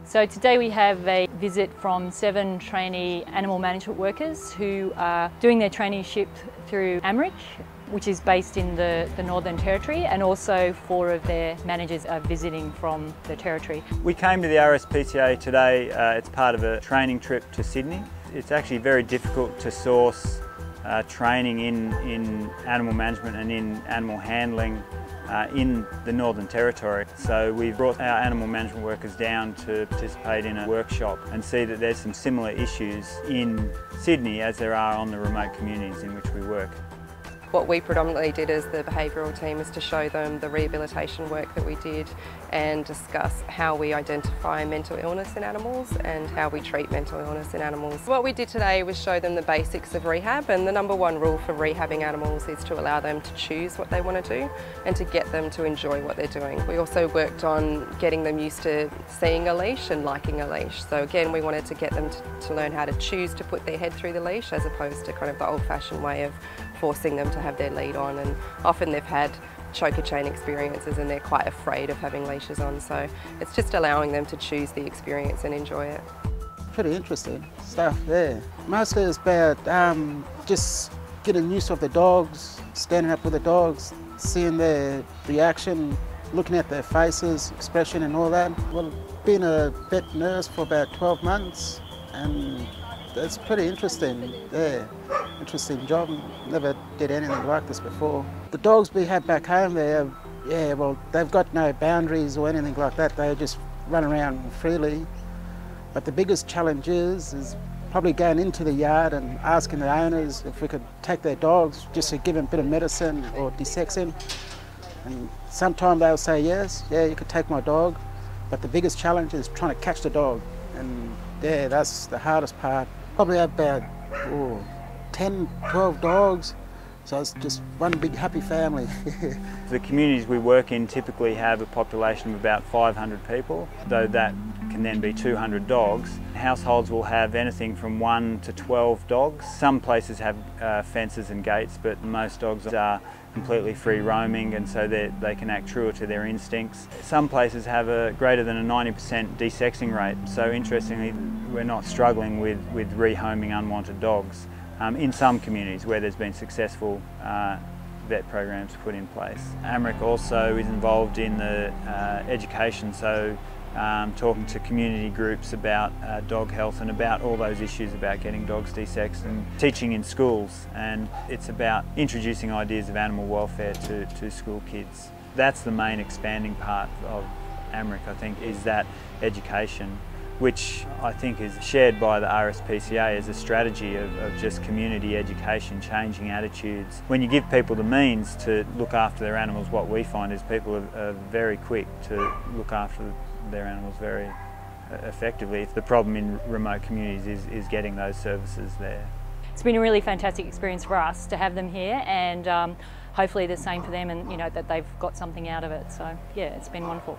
So today we have a visit from 7 trainee animal management workers who are doing their traineeship through AMRRIC, which is based in the Northern Territory, and also 4 of their managers are visiting from the Territory. We came to the RSPCA today, it's part of a training trip to Sydney. It's actually very difficult to source training in animal management and in animal handling in the Northern Territory. So we've brought our animal management workers down to participate in a workshop and see that there's some similar issues in Sydney as there are on the remote communities in which we work. What we predominantly did as the behavioural team is to show them the rehabilitation work that we did and discuss how we identify mental illness in animals and how we treat mental illness in animals. What we did today was show them the basics of rehab, and the #1 rule for rehabbing animals is to allow them to choose what they want to do and to get them to enjoy what they're doing. We also worked on getting them used to seeing a leash and liking a leash. So again, we wanted to get them to learn how to choose to put their head through the leash as opposed to kind of the old-fashioned way of forcing them to have their lead on, and often they've had choker chain experiences and they're quite afraid of having leashes on, so it's just allowing them to choose the experience and enjoy it. Pretty interesting stuff there. Mostly it's about just getting used to the dogs, standing up with the dogs, seeing their reaction, looking at their faces, expression and all that. Well, being a vet nurse for about 12 months, and it's pretty interesting there. Interesting job. Never did anything like this before. The dogs we have back home there, yeah, well, they've got no boundaries or anything like that. They just run around freely. But the biggest challenge is probably going into the yard and asking the owners if we could take their dogs just to give them a bit of medicine or desexing. And sometimes they'll say yes, yeah, you could take my dog. But the biggest challenge is trying to catch the dog. And yeah, that's the hardest part. Probably have about 10, 12 dogs, so it's just one big happy family. The communities we work in typically have a population of about 500 people, though that can then be 200 dogs. Households will have anything from 1 to 12 dogs. Some places have fences and gates, but most dogs are completely free roaming, and so they can act truer to their instincts. Some places have a greater than a 90% desexing rate, so interestingly we're not struggling with rehoming unwanted dogs. In some communities where there's been successful vet programs put in place. AMRRIC also is involved in the education, so talking to community groups about dog health and about all those issues about getting dogs desexed, and teaching in schools, and it's about introducing ideas of animal welfare to school kids. That's the main expanding part of AMRRIC, I think, is that education, which I think is shared by the RSPCA as a strategy of just community education, changing attitudes. When you give people the means to look after their animals, what we find is people are very quick to look after their animals very effectively. The problem in remote communities is getting those services there. It's been a really fantastic experience for us to have them here, and hopefully the same for them, and that they've got something out of it. So yeah, it's been wonderful.